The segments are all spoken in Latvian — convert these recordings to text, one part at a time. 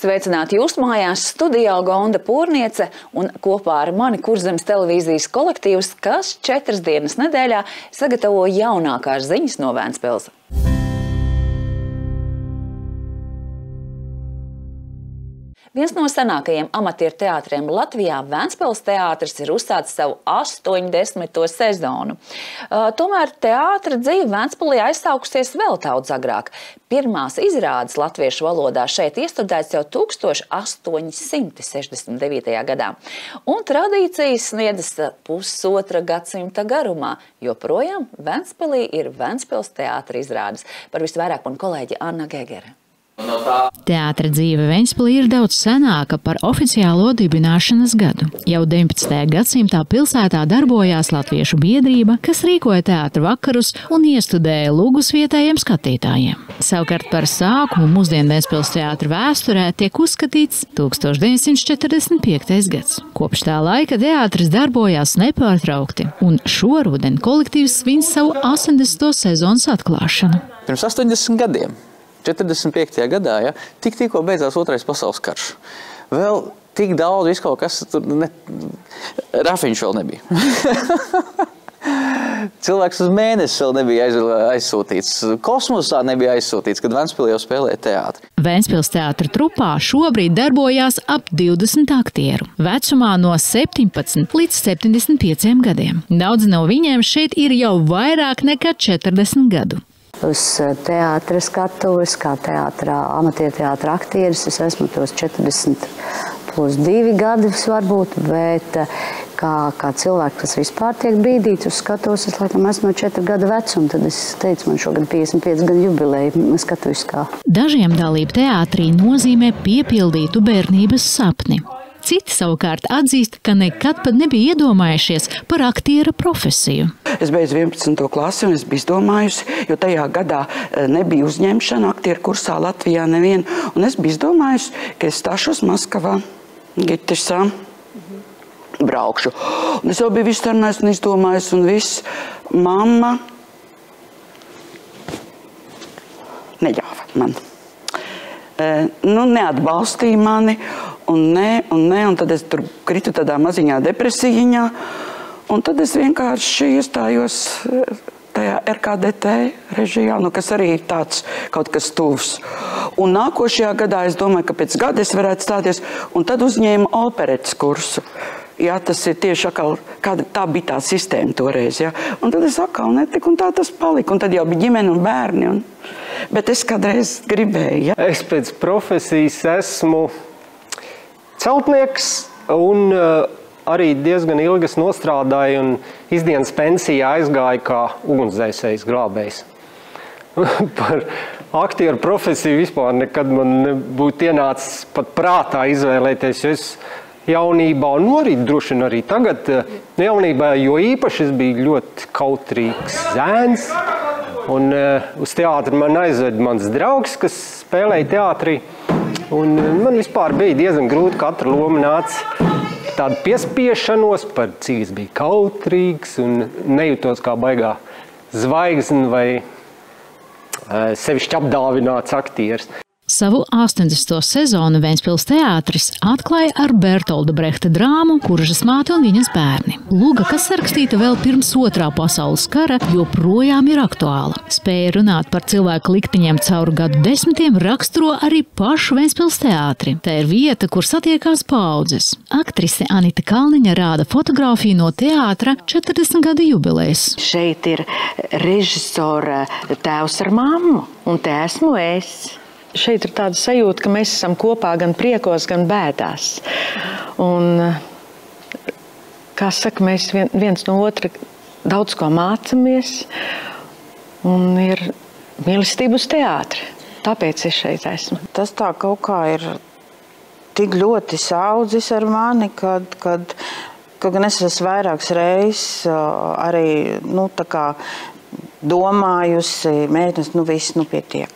Sveicināti jūsu mājās, studijā Gonda Pūrniece un kopā ar mani Kurzemes televīzijas kolektīvs, kas 4 dienas nedēļā sagatavo jaunākās ziņas no Vēncpils. Viens no senākajiem amatieru teātriem Latvijā, Vēncpils teātris, ir uzsācis savu 80. sezonu. Tomēr teātra dzīve Vēncpilī aizsākusies vēl daudz agrāk. Pirmās izrādes latviešu valodā šeit iestudēts jau 1869. gadā. Un tradīcijas sniedzas pusotra gadsimta garumā. Joprojām Vēncpilī ir Vēncpils teātra izrādes. Par visvairāk man kolēģi Anna Gegere. Teātra dzīve Vēncpilī ir daudz senāka par oficiālo dibināšanas gadu. Jau 19. gadsimtā pilsētā darbojās latviešu biedrība, kas rīkoja teātra vakarus un iestudēja lūgus vietējiem skatītājiem. Savukārt par sākumu mūsdienu Vēncpils teātra vēsturē tiek uzskatīts 1945. gads. Kopš tā laika teātris darbojās nepārtraukti, un šoruden kolektīvs svin savu 80. sezonas atklāšanu. Pirms 80 gadiem. 45. gadā, ja, tikko beidzās Otrais pasaules karš. Vēl tik daudz viskaut kas tur rafiņš vēl nebija. Cilvēks uz mēnesi vēl nebija aizsūtīts. Kosmosā nebija aizsūtīts, kad Vēncpilī jau spēlēja teātri. Vēncpils teātra trupā šobrīd darbojās ap 20 aktieru, vecumā no 17 līdz 75 gadiem. Daudz no viņiem šeit ir jau vairāk nekā 40 gadu. Uz teātra skatuves, kā amatieru teātra aktieris, es esmu tos 40+2 gadus varbūt, bet kā cilvēks, kas vispār tiek brīdīts uz skatuves, es laikam esmu no 4 gadu vecuma, tad es teicu, man šogad 55 gadu jubileja skatuviskā. Dažiem dalība teātrī nozīmē piepildītu bērnības sapni. Citi savukārt atzīst, ka nekad pat nebija iedomājušies par aktiera profesiju. Es beidzu 11. klasi un es biju izdomājusi, jo tajā gadā nebija uzņemšana aktieru kursā Latvijā nevienu. Un es biju izdomājusi, ka es stāšos Maskavā, Gittisā, braukšu. Un es jau biju visu sarunājis un izdomājis un viss. Mamma neļāva man. Neatbalstīja mani. Un tad es tur kritu tādā maziņā depresijiņā, un tad es vienkārši iestājos tajā RKDT režijā, kas arī ir tāds kaut kas tuvs. Un nākošajā gadā es domāju, ka pēc gada es varētu stāties, un tad uzņēmu operetes kursu. Jā, tas ir tieši atkal, tā bija tā sistēma toreiz, jā. Un tad es atkal netiku, un tā tas palika, un tad jau bija ģimene un bērni, bet es kādreiz gribēju, jā. Es pēc profesijas esmu celtnieks un arī diezgan ilgas nostrādāju un izdienas pensijā aizgāju kā ugunsdzēsējs glābējs. Par aktieru profesiju vispār nekad man būtu ienācis pat prātā izvēlēties, jo es jaunībā, un arī droši vien arī tagad, jaunībā, jo īpaši es biju ļoti kautrīgs zēns, un uz teātri man aizved mans draugs, kas spēlēja teātrī. Un man vispār bija diezgan grūti, katra loma nāca tādu piespiešanos, par cik es biju kautrīgs un nejūtos kā baigā zvaigzne vai sevišķi apdāvināts aktieris. Savu 80. sezonu Vēncpils teātris atklāja ar Bertolda Brehta drāmu Kuržas māte un viņas bērni. Lūga, kas sarakstīta vēl pirms Otrā pasaules kara, joprojām ir aktuāla. Spēja runāt par cilvēku likteņiem cauri gadu desmitiem raksturo arī pašu Vēncpils teātri. Tā ir vieta, kur satiekās paudzes. Aktrise Anita Kalniņa rāda fotogrāfiju no teātra 40 gadu jubilejas. Šeit ir režisora tēvs ar mammu, un te esmu es. Šeit ir tāda sajūta, ka mēs esam kopā gan priekos, gan bēdās. Un, kā saka, mēs viens no otra daudz ko mācamies, un ir mīlestība uz teātri. Tāpēc es šeit esmu. Tas tā kaut kā ir tik ļoti saudzis ar mani, kad gan es esmu vairākas reizes arī, tā kā domājusi, mēģinās, viss, pietiek.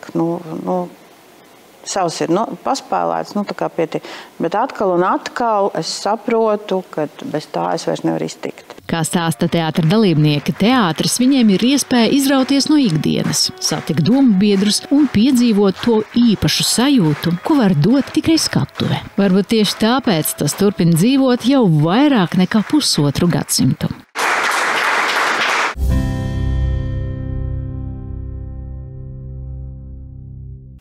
Savs ir paspēlēts, tā kā pietiek. Bet atkal un atkal es saprotu, ka bez tā es vairs nevaru iztikt. Kā stāsta teātra dalībnieki, teātris viņiem ir iespēja izrauties no ikdienas, satikt domu biedrus un piedzīvot to īpašu sajūtu, ko var dot tikai skatuve. Varbūt tieši tāpēc tas turpina dzīvot jau vairāk nekā pusotru gadsimtu.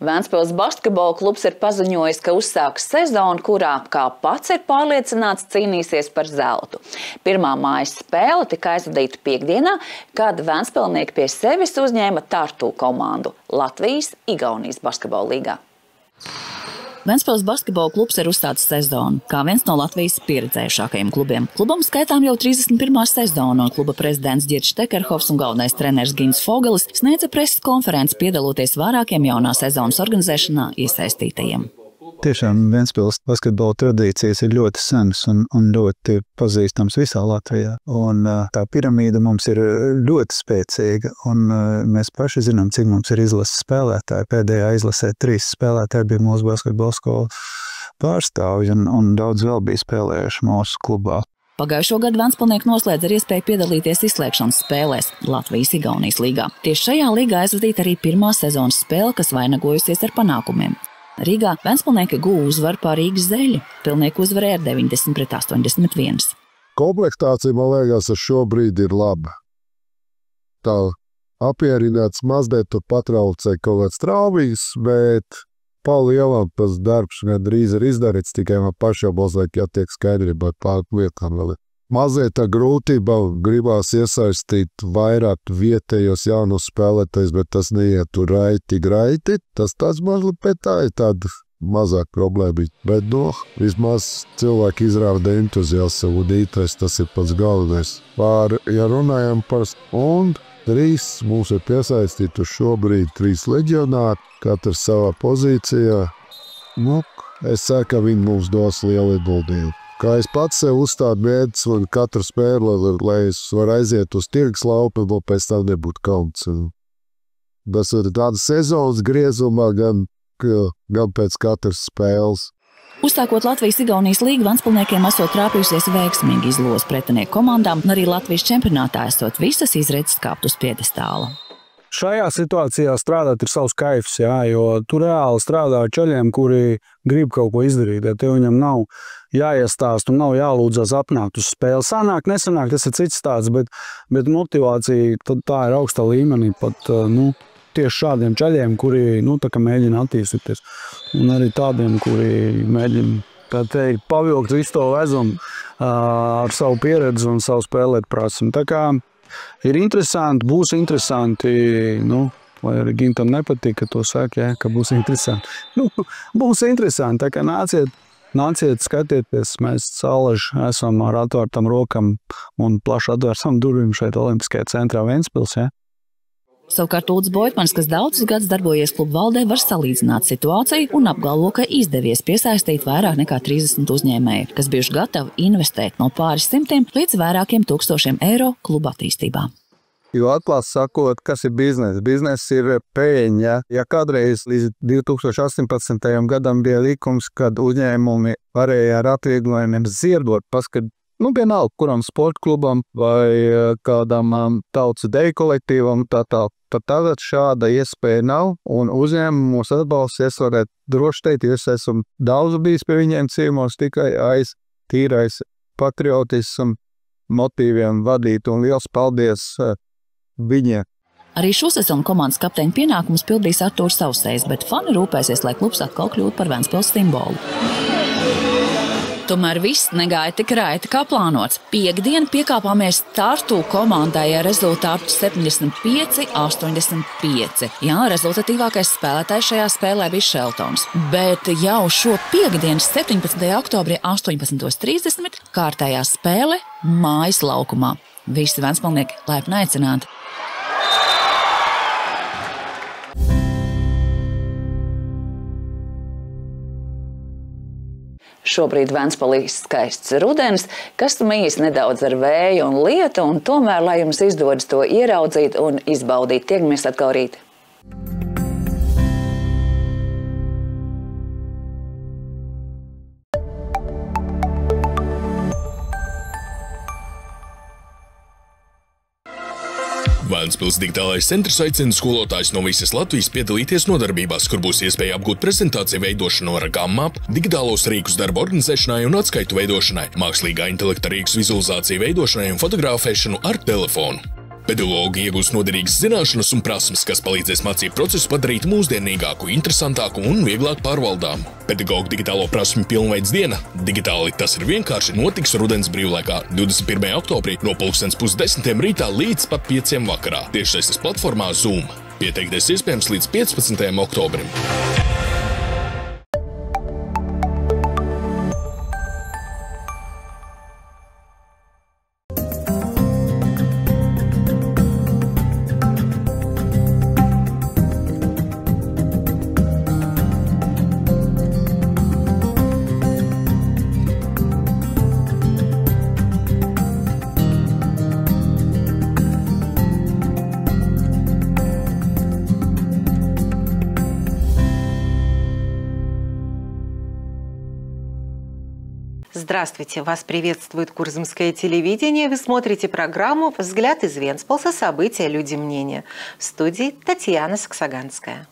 Ventspils basketbola klubs ir paziņojis, ka uzsāks sezonu, kurā, kā pats ir pārliecināts, cīnīsies par zeltu. Pirmā mājas spēle tika aizvadīta piekdienā, kad ventspilnieki pie sevis uzņēma Tartu komandu Latvijas-Igaunijas basketbola līgā. Ventspils basketbola klubs ir uzsācis sezonu, kā viens no Latvijas pieredzējušākajiem klubiem. Klubam skaitām jau 31. sezonu, un kluba prezidents Ģirģis Tekerhovs un galvenais treneris Gins Fogelis sniedza preses konferenci, piedaloties vairākiem jaunā sezonas organizēšanā iesaistītajiem. Tiešām Ventspils basketbola tradīcijas ir ļoti senas un ļoti pazīstams visā Latvijā. Un tā piramīda mums ir ļoti spēcīga, un mēs paši zinām, cik mums ir izlases spēlētāji. Pēdējā izlasē 3 spēlētāji bija mūsu basketbola skolu pārstāvji, un daudz vēl bija spēlējuši mūsu klubā. Pagājušo gadu ventspilnieki noslēdz ar iespēju piedalīties izslēgšanas spēlēs Latvijas-Igaunijas līgā. Tieši šajā līgā aizvadīta arī pirmā sezonas spēle, kas vainagojusies ar panākumiem. Rīgā ventspilnieki guva uzvaru pār Rīgas Zeļu. Pilnieki uzvarēja ar 90-81. Komplektācija, man liekas, ar šobrīd ir laba. Tā apmierināts mazliet tur patraucē kaut kāds traumas, bet pa lielam tas darbs gandrīz ir izdarīts, tikai man pašam mazliet jātiek skaidrībā pār lietām vēl. Mazliet tā grūtība gribās iesaistīt vairāk vietējos jaunus spēlētājus, bet tas neiet tur raiti. Tas tāds mazliet pēc tā ir tāda mazāk problēma. Bet, vismaz cilvēki izrāda entuziasmu un interesi, tas ir pats galvenais. Ja runājam par un 3 mums ir piesaistīti uz šobrīd 3 leģionāri, katrs savā pozīcijā. Es ceru, ka viņi mums dos lielu ieguldījumu. Kā es pats sev uzstādu mērķus un katru spēli, lai es varu aiziet uz tirgus lauku, un pēc tam nebūtu kauns. Tas ir tāda sezonas griezumā, gan pēc katras spēles. Uzsākot Latvijas-Igaunijas līgu, ventspilniekiem esot trāpījusies veiksmīgi izlozes pretinieku komandām, un arī Latvijas čempionātā esot visas izredzes kāpt uz piedestāla. Šajā situācijā strādāt ir savs kaifs, jo tu reāli strādā ar čaļiem, kuri grib kaut ko izdarīt. Ja tev viņam nav jāiestāst un nav jālūdzas atnākt uz spēli. Sanāk, nesanāk, tas ir cits tāds, bet motivācija tā ir augstā līmenī pat tieši šādiem čaļiem, kuri mēģina attīstīties. Un arī tādiem, kuri mēģina pavilkt visu to vezumu ar savu pieredzi un savu spēlēt prasmi. Tā kā ir interesanti, būs interesanti, lai arī Gintam nepatīk, ka to saka, ka būs interesanti. Būs interesanti, tā kā nāciet skatieties, mēs salaži esam ar atvērtam rokam un plaši atvērtam durvīm šeit Olimpiskajā centrā Ventspils, Savukārt Ulds Boitmans, kas daudzus gadus darbojies klubu valdē, var salīdzināt situāciju un apgalvo, ka izdevies piesaistīt vairāk nekā 30 uzņēmēju, kas bijuši gatavi investēt no pāris simtiem līdz vairākiem tūkstošiem eiro kluba attīstībā. Jo atklāt sakot, kas ir bizness? Bizness ir peļņa. Ja kādreiz līdz 2018. gadam bija likums, kad uzņēmumi varēja ar atvieglojumiem ziedot, vienalga, kuram sporta klubam vai kādam tautas deju kolektīvam, tad tagad šāda iespēja nav, un uzņēmumi mūs atbalsta, es varētu droši teikt, jo es esmu daudz bijis pie viņiem ciemos tikai aiz tīrais patriotismu motīviem vadīt, un liels paldies viņiem. Arī šo sezonu komandas kapteiņa pienākumus pildīs Artūrs Sausējs, bet fani rūpēsies, lai klubs atkal kļūtu par Ventspils simbolu. Tomēr viss negāja tik raiti kā plānots. Piektdien piekāpāmies Tartu komandai ar rezultātu 75-85. Jā, rezultatīvākais spēlētājs šajā spēlē bija Šeltons. Bet jau šo piekdienu 17. oktobrī 18:30 kārtējā spēle mājas laukumā. Visi ventspilnieki laipni aicināti. Šobrīd Ventspilī skaists rudens, kas mīs nedaudz ar vēju un lietu, un tomēr, lai jums izdodas to ieraudzīt un izbaudīt, tiekamies atkal rīt. Vēncpils digitālais centrs aicina skolotājus no visas Latvijas piedalīties nodarbībās, kur būs iespēja apgūt prezentāciju veidošanu ar GAMMAP, digitālos rīkus darba organizēšanai un atskaitu veidošanai, mākslīgā intelekta rīkus vizualizāciju veidošanai un fotografēšanu ar telefonu. Pedagogi iegūs noderīgas zināšanas un prasmes, kas palīdzēs mācību procesu padarīt mūsdienīgāku, interesantāku un vieglāk pārvaldāmu. Pedagogu digitālo prasmi pilnveids diena. Digitāli tas ir vienkārši notiks rudens brīvlaikā 21. oktobrī no 9:30 rītā līdz pat 5 vakarā. Tiešsaistes platformā Zoom. Pieteikties iespējams līdz 15. oktobrim. Здравствуйте! Вас приветствует Курзамское телевидение. Вы смотрите программу «Взгляд из Венспилса. События, люди, мнения». В студии Татьяна Саксаганская.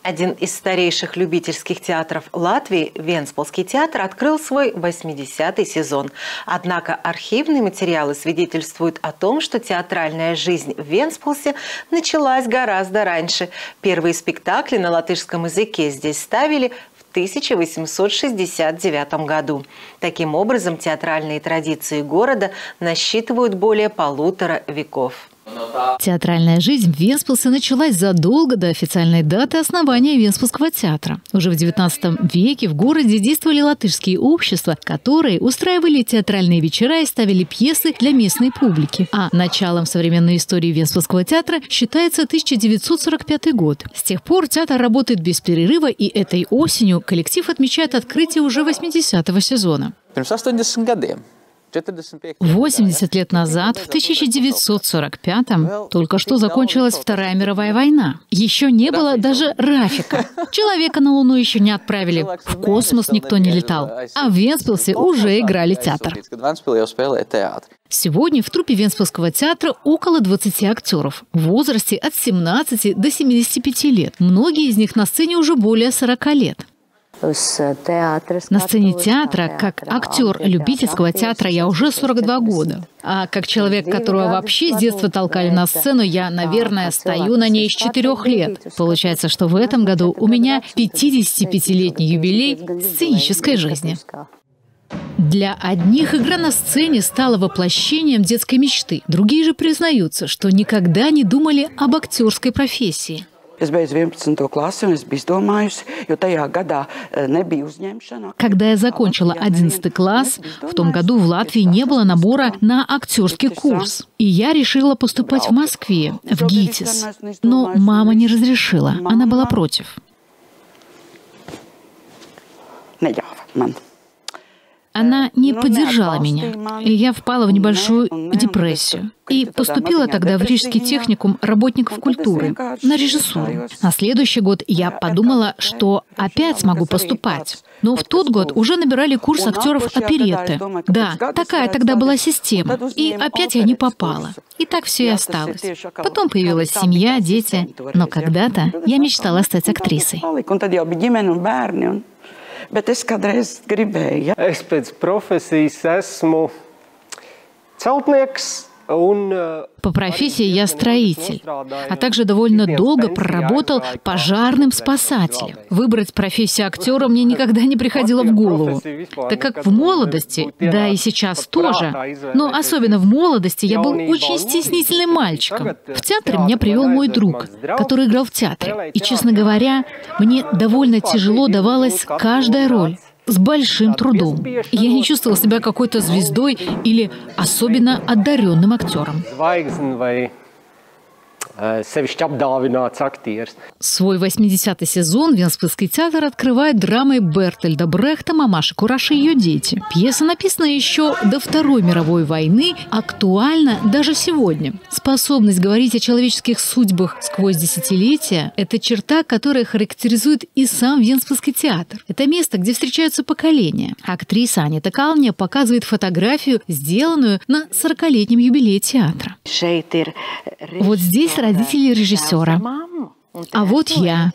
Один из старейших любительских театров Латвии, Венспилский театр, открыл свой 80-й сезон. Однако архивные материалы свидетельствуют о том, что театральная жизнь в Венспилсе началась гораздо раньше. Первые спектакли на латышском языке здесь ставили в 1869 году. Таким образом, театральные традиции города насчитывают более 1,5 веков. Театральная жизнь в Венспилсе началась задолго до официальной даты основания Венспилского театра. Уже в XIX веке в городе действовали латышские общества, которые устраивали театральные вечера и ставили пьесы для местной публики. А началом современной истории Венспилского театра считается 1945 год. С тех пор театр работает без перерыва, и этой осенью коллектив отмечает открытие уже 80-го сезона. 80 лет назад, в 1945-м, только что закончилась Вторая мировая война. Еще не было даже Рафика. Человека на Луну еще не отправили. В космос никто не летал. А в Венспилсе уже играли театр. Сегодня в труппе Венспилского театра около 20 актеров в возрасте от 17 до 75 лет. Многие из них на сцене уже более 40 лет. На сцене театра, как актер любительского театра, я уже 42 года. А как человек, которого вообще с детства толкали на сцену, я, наверное, стою на ней с 4 лет. Получается, что в этом году у меня 55-летний юбилей сценической жизни. Для одних игра на сцене стала воплощением детской мечты. Другие же признаются, что никогда не думали об актерской профессии. Когда я закончила 11 класс, в том году в Латвии не было набора на актерский курс. И я решила поступать в Москве, в ГИТИС. Но мама не разрешила, она была против. Она не поддержала меня, и я впала в небольшую депрессию. И поступила тогда в Рижский техникум работников культуры на режиссуру. На следующий год я подумала, что опять смогу поступать. Но в тот год уже набирали курс актеров оперетты. Да, такая тогда была система. И опять я не попала. И так все и осталось. Потом появилась семья, дети. Но когда-то я мечтала стать актрисой. Bet es kādreiz gribēju. Es pēc profesijas esmu celtnieks. По профессии я строитель, а также довольно долго проработал пожарным спасателем. Выбрать профессию актера мне никогда не приходило в голову, так как в молодости, да и сейчас тоже, но особенно в молодости я был очень стеснительным мальчиком. В театр меня привел мой друг, который играл в театре. И, честно говоря, мне довольно тяжело давалась каждая роль. С большим трудом. Я не чувствовала себя какой-то звездой или особенно одаренным актером. sevišķi apdāvināts aktieris. Свой 80-й сезон Венспилский театр открывает драмой Бертольда Брехта «Мамаша Кураж и ее дети». Пьеса написана еще до Второй мировой войны, актуальна даже сегодня. Способность говорить о человеческих судьбах сквозь десятилетия – это черта, которая характеризует и сам Венспилский театр. Это место, где встречаются поколения. Актриса Анита Калния показывает фотографию, сделанную на 40-летнем юбилее театра. Вот здесь родители режиссера. А вот я.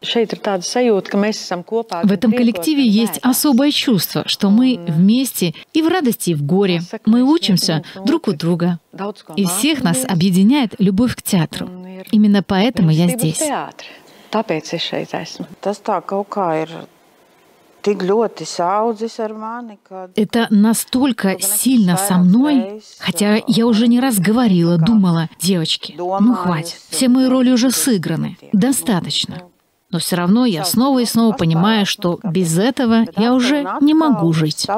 В этом коллективе есть особое чувство, что мы вместе и в радости, и в горе. Мы учимся друг у друга. И всех нас объединяет любовь к театру. Именно поэтому я здесь. Это настолько сильно со мной, хотя я уже не раз говорила, думала, девочки, ну хватит, все мои роли уже сыграны, достаточно. Но все равно я снова и снова понимаю, что без этого я уже не могу жить.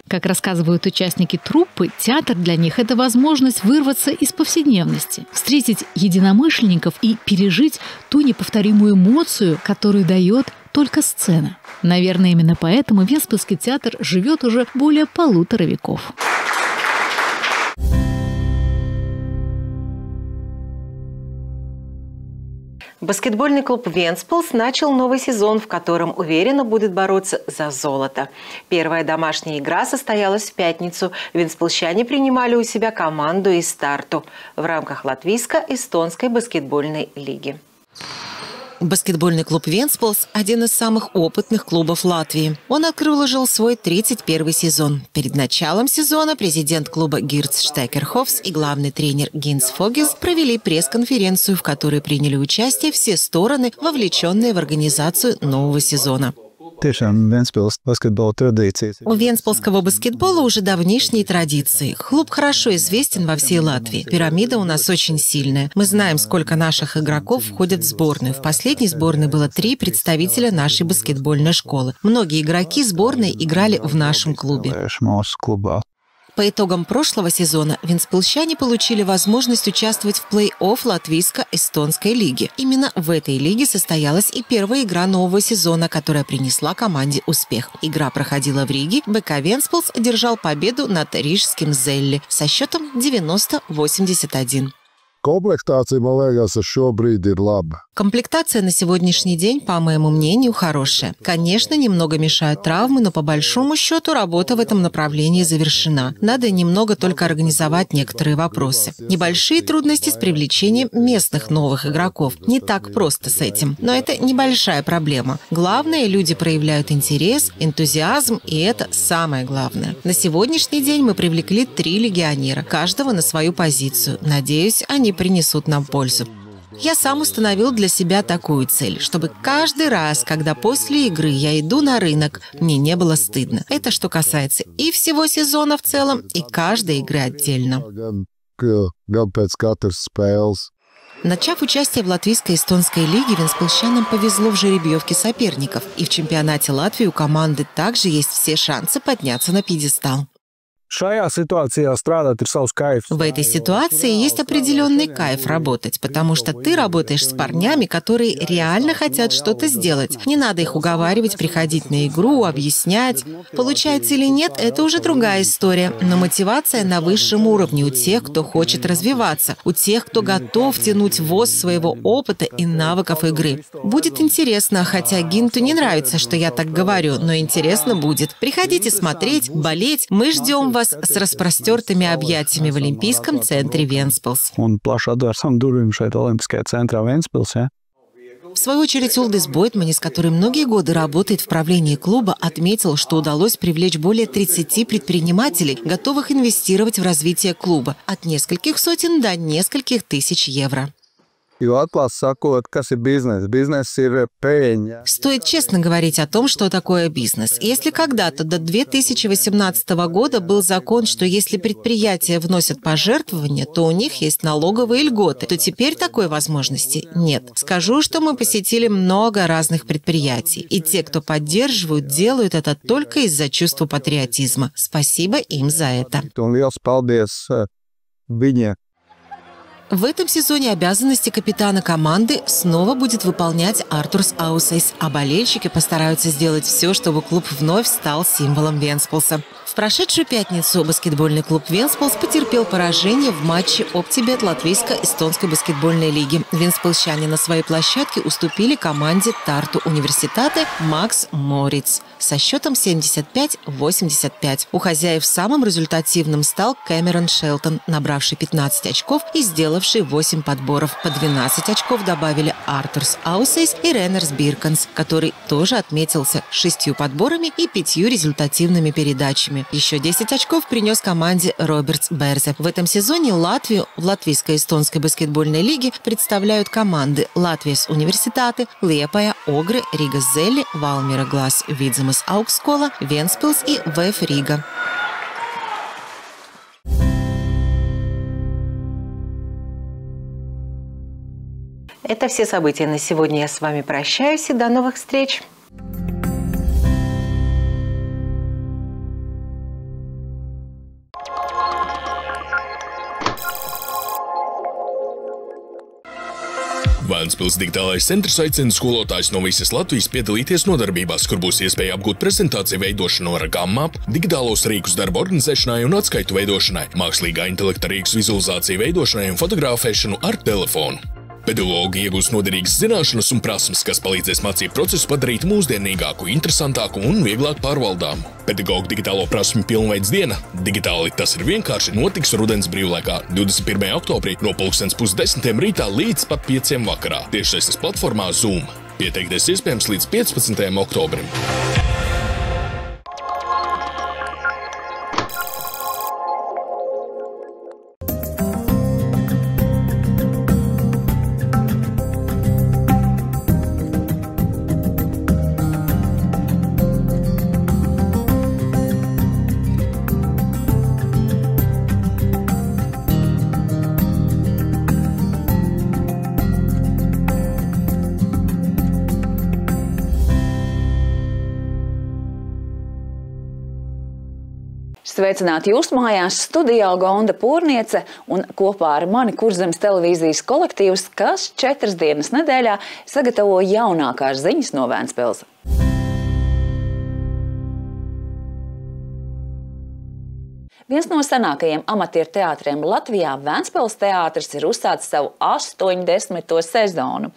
Как рассказывают участники труппы, театр для них – это возможность вырваться из повседневности, встретить единомышленников и пережить ту неповторимую эмоцию, которую дает только сцена. Наверное, именно поэтому Венспилский театр живет уже более 1,5 века. Баскетбольный клуб «Венспилс» начал новый сезон, в котором уверенно будет бороться за золото. Первая домашняя игра состоялась в пятницу. Венспилсчане принимали у себя команду из «Старту» в рамках Латвийско-эстонской баскетбольной лиги. Баскетбольный клуб «Венспилс» – один из самых опытных клубов Латвии. Он окружил свой 31-й сезон. Перед началом сезона президент клуба Гирдс Штекерхофс и главный тренер Гинс Фогис провели пресс-конференцию, в которой приняли участие все стороны, вовлеченные в организацию нового сезона. У венспилского баскетбола уже давнишние традиции. Клуб хорошо известен во всей Латвии. Пирамида у нас очень сильная. Мы знаем, сколько наших игроков входят в сборную. В последней сборной было 3 представителя нашей баскетбольной школы. Многие игроки сборной играли в нашем клубе. По итогам прошлого сезона венспилсчане получили возможность участвовать в плей-офф Латвийско-эстонской лиги. Именно в этой лиге состоялась и первая игра нового сезона, которая принесла команде успех. Игра проходила в Риге. БК «Венспилс» одержал победу над рижским «Зелли» со счетом 90-81. Комплектация на сегодняшний день, по моему мнению, хорошая. Конечно, немного мешают травмы, но по большому счету работа в этом направлении завершена. Надо немного только организовать некоторые вопросы. Небольшие трудности с привлечением местных новых игроков. Не так просто с этим. Но это небольшая проблема. Главное, люди проявляют интерес, энтузиазм, и это самое главное. На сегодняшний день мы привлекли 3 легионера, каждого на свою позицию. Надеюсь, они принесут нам пользу. Я сам установил для себя такую цель, чтобы каждый раз, когда после игры я иду на рынок, мне не было стыдно. Это что касается и всего сезона в целом, и каждой игры отдельно. Начав участие в Латвийско-эстонской лиге, венспилсчанам повезло в жеребьевке соперников, и в чемпионате Латвии у команды также есть все шансы подняться на пьедестал. В этой ситуации есть определенный кайф работать, потому что ты работаешь с парнями, которые реально хотят что-то сделать. Не надо их уговаривать приходить на игру, объяснять. Получается или нет, это уже другая история. Но мотивация на высшем уровне у тех, кто хочет развиваться, у тех, кто готов тянуть воз своего опыта и навыков игры. Будет интересно, хотя Гинту не нравится, что я так говорю, но интересно будет. Приходите смотреть, болеть. Мы ждем вас с распростертыми объятиями в Олимпийском центре Венспилс. В свою очередь, Улдис Бойтманис, который многие годы работает в правлении клуба, отметил, что удалось привлечь более 30 предпринимателей, готовых инвестировать в развитие клуба от нескольких сотен до нескольких тысяч евро. Стоит честно говорить о том, что такое бизнес. Если когда-то до 2018 года был закон, что если предприятия вносят пожертвования, то у них есть налоговые льготы, то теперь такой возможности нет. Скажу, что мы посетили много разных предприятий, и те, кто поддерживают, делают это только из-за чувства патриотизма. Спасибо им за это. В этом сезоне обязанности капитана команды снова будет выполнять Артурс Аусейс, а болельщики постараются сделать все, чтобы клуб вновь стал символом Вентспилса. В прошедшую пятницу баскетбольный клуб Вентспилс потерпел поражение в матче Оптибет Латвийско-эстонской баскетбольной лиги. Вентспилсчане на своей площадке уступили команде Тарту Университаты Макс Мориц со счетом 75-85. У хозяев самым результативным стал Кэмерон Шелтон, набравший 15 очков и сделавший 8 подборов. По 12 очков добавили Артурс Аусейс и Реннерс Бирканс, который тоже отметился 6 подборами и 5 результативными передачами. Еще 10 очков принес команде Робертс Берзе. В этом сезоне Латвию в Латвийско-эстонской баскетбольной лиге представляют команды Латвijas Университаты, Liepāja, Огры, Рига Зелли, Валмира Глаз, Видземес Аugstskola, Вентспилс и ВФ Рига. Это все события на сегодня. Я с вами прощаюсь и до новых встреч. Vēncpils digitālais centrs aicina skolotājus no visas Latvijas piedalīties nodarbībās, kur būs iespēja apgūt prezentāciju veidošanu ar GAMMAP, digitālos rīkus darba organizēšanai un atskaitu veidošanai, mākslīgā intelekta rīkus vizualizāciju veidošanai un fotografēšanu ar telefonu. Pedagogi iegūs noderīgas zināšanas un prasmes, kas palīdzēs mācību procesu padarīt mūsdienīgāku, interesantāku un vieglāk pārvaldāmu. Pedagogu digitālo prasmi pilnveids diena. Digitāli tas ir vienkārši notiks rudens brīvlaikā 21. oktobrī no 9:30 rītā līdz pat 5 vakarā. Tiešsaistes platformā Zoom. Pieteikties iespējams līdz 15. oktobrim. Sveicināti jūsu mājās, studijā Gonda Pūrniece un kopā ar mani Kurzemes televīzijas kolektīvs, kas 4 dienas nedēļā sagatavo jaunākās ziņas no Ventspilsa. Viens no senākajiem amatieru teātriem Latvijā, Ventspils teātris, ir uzsācis savu 80. sezonu.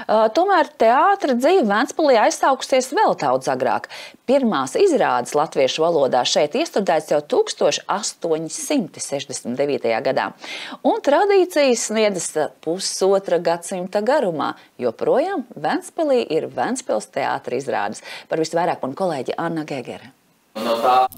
Tomēr teātra dzīve Ventspilī aizsākusies vēl daudz agrāk. Pirmās izrādes latviešu valodā šeit iestudēts jau 1869. gadā. Un tradīcijas sniedzas pusotra gadsimta garumā. Joprojām Ventspilī ir Ventspils teātra izrādes. Par visu vairāk man kolēģi Anna Gegere.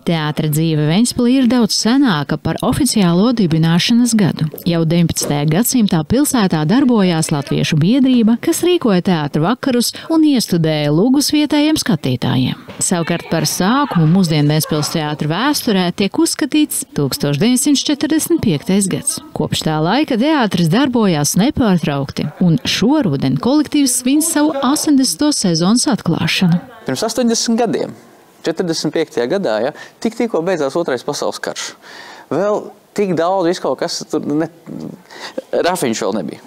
Teātra dzīve Ventspilī ir daudz senāka par oficiālo dibināšanas gadu. Jau 19. gadsimtā pilsētā darbojās latviešu biedrība, kas rīkoja teātra vakarus un iestudēja lūgus vietējiem skatītājiem. Savukārt par sākumu mūsdienu Ventspils teātra vēsturē tiek uzskatīts 1945. gads. Kopš tā laika teātris darbojās nepārtraukti, un šoruden kolektīvs svin savu 80. sezonas atklāšanu. Pirms 80 gadiem. 45. gadā, ja, tikko beidzās Otrais pasaules karš. Vēl tik daudz viskaut kas tur Rafiņš vēl nebija.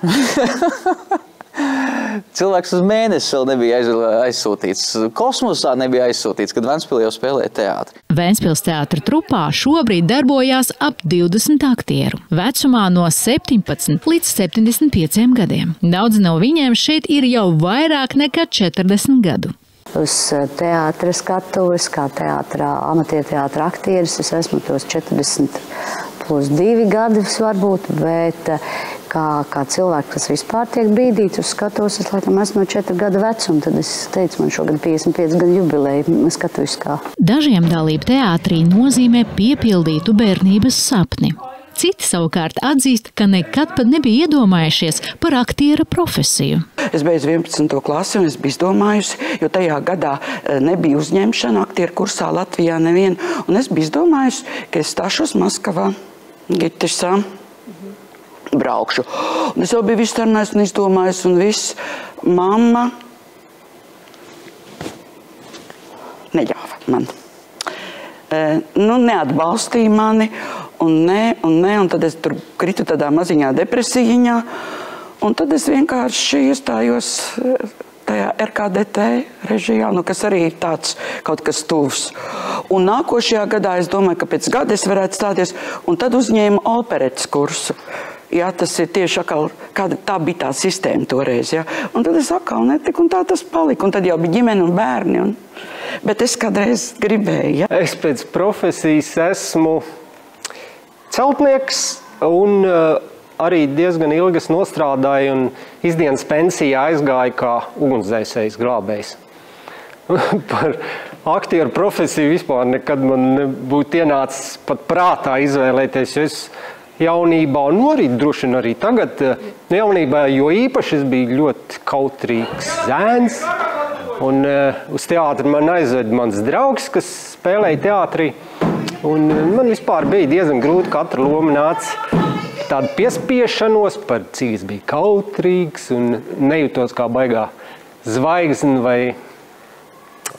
Cilvēks uz mēnesi vēl nebija aizsūtīts. Kosmosā nebija aizsūtīts, kad Ventspilī jau spēlēja teātri. Ventspils teātra trupā šobrīd darbojās ap 20 aktieru, vecumā no 17 līdz 75 gadiem. Daudzi no viņiem šeit ir jau vairāk nekā 40 gadu. Uz teātra skatuves, kā amatieru teātra aktieris, es esmu tos 40+2 gadus varbūt, bet kā cilvēks, kas vispār tiek bīdīts uz skatuves, es laikam esmu no 4 gadu vecuma, tad es teicu, man šogad 55 gadu jubileja skatuviskā. Dažiem dalība teātrī nozīmē piepildītu bērnības sapni. Citi savukārt atzīst, ka nekad pat nebija iedomājušies par aktiera profesiju. Es beidzu 11. klasi un es biju izdomājusi, jo tajā gadā nebija uzņemšana aktieru kursā Latvijā neviena. Un es biju izdomājusi, ka es stāšos Maskavā, Gitisā, braukšu. Un es jau biju izstarnājis un izdomājis un viss. Mamma neļāva man. Neatbalstīja mani. un tad es tur kritu tādā maziņā depresijiņā, un tad es vienkārši iestājos tajā RKDT režijā, kas arī ir tāds kaut kas tuvs. Un nākošajā gadā es domāju, ka pēc gada es varētu stāties, un tad uzņēmu operetes kursu. Jā, tas ir tieši atkal, tā bija tā sistēma toreiz, jā. Un tad es atkal netiku, un tā tas palika, un tad jau bija ģimene un bērni, bet es kādreiz gribēju, jā. Es pēc profesijas esmu celtnieks, un arī diezgan ilgi es nostrādāju un izdienas pensijā aizgāju kā ugunsdzēsējs glābējs. Par aktieru profesiju vispār nekad man nebūtu ienācis pat prātā izvēlēties, jo es jaunībā, un arī droši vien arī tagad, jaunībā, jo īpaši es biju ļoti kautrīgs zēns, un uz teātri man aizved mans draugs, kas spēlēja teātrī, un man vispār bija diezgan grūti, katra loma nāca tādu piespiešanos, par cik es biju kautrīgs un nejūtos kā baigā zvaigzne vai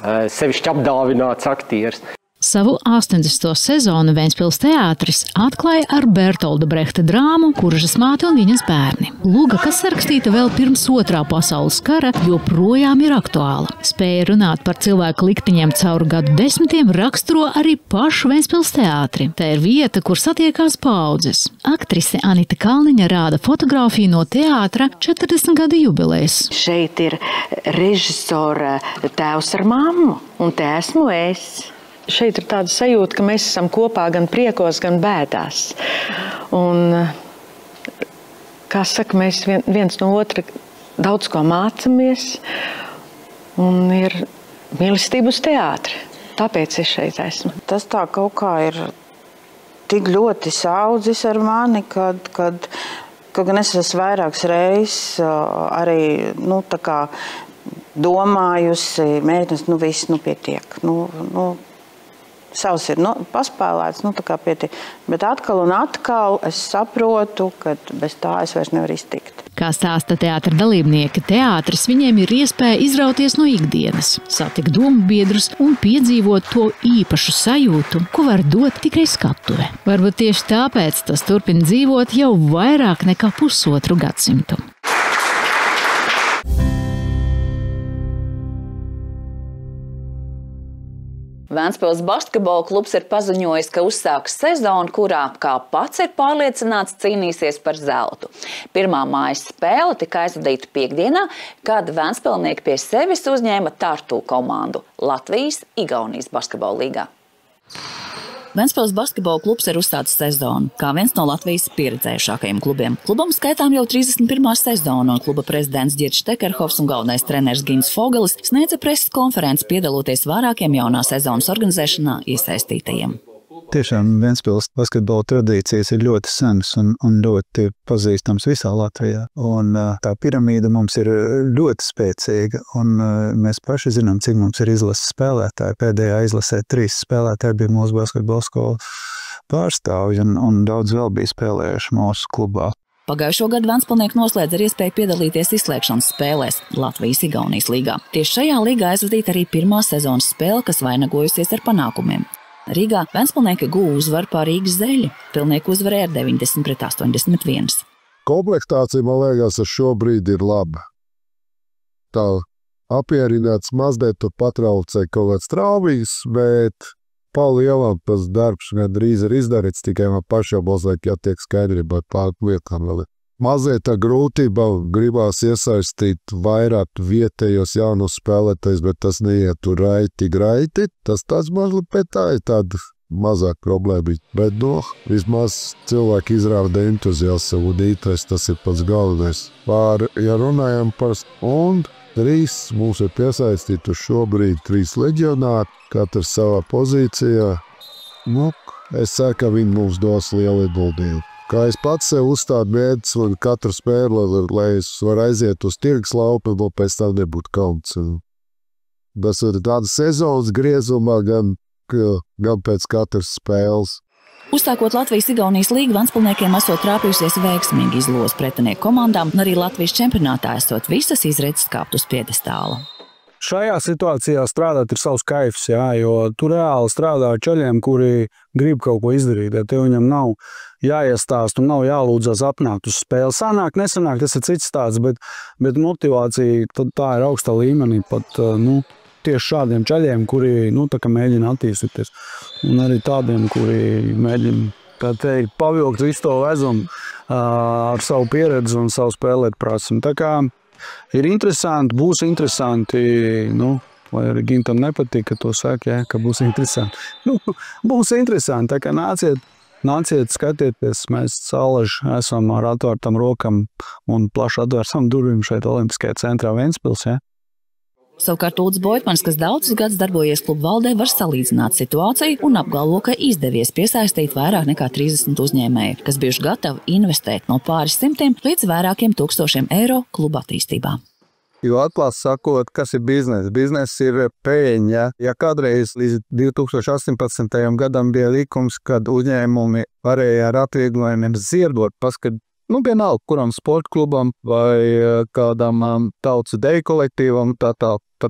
sevišķi apdāvināts aktieris. Savu 80. sezonu Ventspils teātris atklāja ar Bertolda Brehta drāmu Kuržas māte un viņas bērni. Luga, kas sarakstīta vēl pirms Otrā pasaules kara, joprojām ir aktuāla. Spēja runāt par cilvēku likteņiem caur gadu desmitiem raksturo arī pašu Ventspils teātri. Tā ir vieta, kur satiekās paaudzes. Aktrise Anita Kalniņa rāda fotogrāfiju no teātra 40 gadu jubilejas. Šeit ir režisora tēvs ar mammu, un te esmu es. Šeit ir tāda sajūta, ka mēs esam kopā gan priekos, gan bēdās. Un, kā saka, mēs viens no otra daudz ko mācamies, un ir mīlestība uz teātri. Tāpēc es šeit esmu. Tas tā kaut kā ir tik ļoti saudzis ar mani, kad gan es esmu vairākas reizes arī, tā kā domājusi, mēģinās, viss, pietiek. Savs ir paspēlēts, tā kā pietiek. Bet atkal un atkal es saprotu, ka bez tā es vairs nevaru iztikt. Kā stāsta teātra dalībnieki, teātris viņiem ir iespēja izrauties no ikdienas, satikt domu biedrus un piedzīvot to īpašu sajūtu, ko var dot tikai skatuve. Varbūt tieši tāpēc tas turpina dzīvot jau vairāk nekā pusotru gadsimtu. Ventspils basketbola klubs ir paziņojis, ka uzsāks sezonu, kurā, kā pats ir pārliecināts, cīnīsies par zeltu. Pirmā mājas spēle tika aizvadīta piekdienā, kad ventspilnieki pie sevis uzņēma Tartu komandu Latvijas-Igaunijas basketbola līgā. Ventspils basketbola klubs ir uzsācis sezonu, kā viens no Latvijas pieredzējušākajiem klubiem. Klubam skaitām jau 31. sezonu, un kluba prezidents Ģirčs Tekerhofs un galvenais treneris Gins Fogelis sniedza preses konferenci piedaloties vairākiem jaunā sezonas organizēšanā iesaistītajiem. Tiešām Ventspils basketbola tradīcijas ir ļoti senas un ļoti pazīstams visā Latvijā. Un tā piramīda mums ir ļoti spēcīga, un mēs paši zinām, cik mums ir izlases spēlētāji. Pēdējā izlasē 3 spēlētāji bija mūsu basketbola skolas pārstāvji, un daudz vēl bija spēlējuši mūsu klubā. Pagājušo gadu ventspilnieki noslēdz ar iespēju piedalīties izslēgšanas spēlēs Latvijas-Igaunijas līgā. Tieši šajā līgā aizvadīta arī pirmā sezonas spēle, kas vainagojusies ar panākumiem. Rīgā ventspilnieki guva uzvaru pār Rīgas Zeļi. Pilnieki uzvarēja ar 90-81. Komplektācija, man liekas, šobrīd ir laba. Tā apmierināts mazliet tur patraucē kaut kāds traumas, bet palielam tas darbs gandrīz ir izdarīts, tikai man pašam mazliet jātiek skaidrībā pār lietām vēl. Mazliet tā grūtība gribās iesaistīt vairāk vietējos jaunus spēlētājus, bet tas neiet tur raiti. Tas tāds mazliet pēc tā ir tāda mazāk problēma. Bet vismaz cilvēki izrāda entuziasmu un ītais, tas ir pats galvenais. Ja runājam par un 3 mums ir piesaistīti šobrīd 3 leģionāri, katrs savā pozīcijā. Es ceru, ka viņi mums dos lielu ieguldījumu. Kā es pats sev uzstādu mērķus un katru spēli, lai es varu aiziet uz tirgus lauku, un pēc tam nebūtu kauns. Tas ir tāda sezonas griezumā, gan pēc katras spēles. Uzsākot Latvijas-Igaunijas līgu, ventspilniekiem esot trāpījusies veiksmīgi izlozi pretinieku komandām, un arī Latvijas čempionātā esot visas izredzes kāpt uz piedestāla. Šajā situācijā strādāt ir savs kaifs, jo tu reāli strādā čaļiem, kuri grib kaut ko izdarīt. Ja tev viņam nav jāiestāst un nav jālūdzas apnākt uz spēli. Sanāk, nesanāk, tas ir cits stāsts, bet motivācija tā ir augstā līmenī pat, tieši šādiem čaļiem, kuri, tā kā mēģina attīstīties. Un arī tādiem, kuri mēģina, kā teikt, pavilkt visu to vezumu ar savu pieredzi un savu spēlēt prasmi. Tā kā ir interesanti, būs interesanti, vai arī Gintam nepatīk, ka to saka, ka būs interesanti. Būs interesanti, tā kā nāciet, skatieties, mēs Salaži esam ar atvērtam rokam un plaši atvērtam durvīm šeit Olimpiskajā centrā Ventspils, Savukārt Ulds Boitmans, kas daudzus gadus darbojies klubu valdē, var salīdzināt situāciju un apgalvo, ka izdevies piesaistīt vairāk nekā 30 uzņēmēju, kas bijuši gatavi investēt no pāris simtiem līdz vairākiem tūkstošiem eiro kluba attīstībā. Jo atklāti sakot, kas ir bizness? Bizness ir peļņa. Ja kādreiz līdz 2018. gadam bija likums, kad uzņēmumi varēja ar atvieglojumiem ziedot, vienalga, kuram sporta klubam vai kādam tautas deju kolektīvam, pat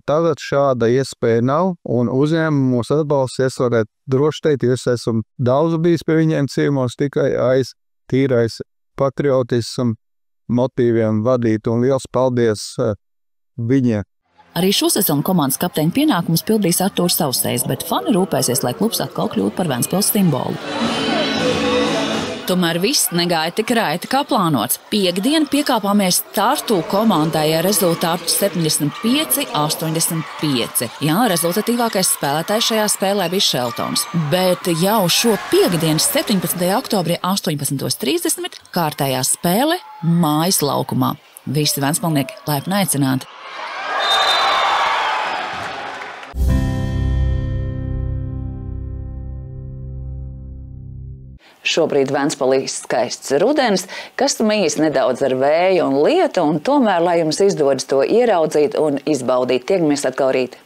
tagad šāda iespēja nav, un uzņēmumi mūs atbalsta, es varētu droši teikt, jo es esmu daudz bijis pie viņiem ciemos tikai aiz tīrais patriotismu motīviem vadīt, un liels paldies viņiem. Arī šo sezonu komandas kapteiņa pienākumus pildīs Artūrs Sausējs, bet fani rūpēsies, lai klubs atkal kļūtu par Ventspils simbolu. Tomēr viss negāja tik raiti kā plānots. Piektdien piekāpāmies Tartu komandai ar rezultātu 75-85. Jā, rezultatīvākais spēlētājs šajā spēlē bija Šeltons. Bet jau šo piektdienu 17. oktobrī 18:30 kārtējā spēle mājas laukumā. Visi ventspilnieki laipni aicināti. Šobrīd Ventspilī skaists rudens, kas mīs nedaudz ar vēju un lietu, un tomēr, lai jums izdodas to ieraudzīt un izbaudīt. Tiekamies atkal rīt.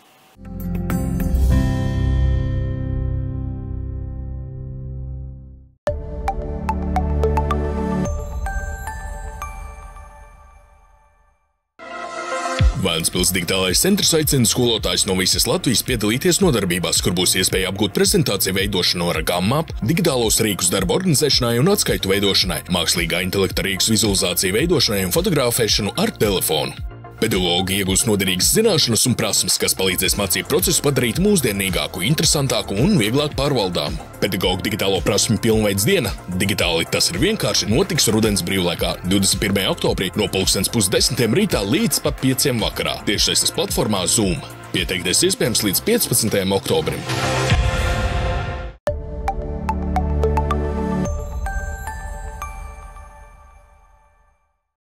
Ventspils digitālais centrs aicina skolotājus no visas Latvijas piedalīties nodarbībās, kur būs iespēja apgūt prezentāciju veidošanu ar gāmmapu, digitālos rīkus darba organizēšanai un atskaitu veidošanai, mākslīgā intelekta rīkus vizualizāciju veidošanai un fotografēšanu ar telefonu. Pedagogi iegūs noderīgas zināšanas un prasmes, kas palīdzēs mācību procesu padarīt mūsdienīgāku, interesantāku un vieglāk pārvaldāmu. Pedagogu digitālo prasmi pilnveids diena. Digitāli tas ir vienkārši notiks rudens brīvlaikā 21. oktobrī no 9:30 rītā līdz pat 5 vakarā. Tiešsaistes platformā Zoom. Pieteikties iespējams līdz 15. oktobrim.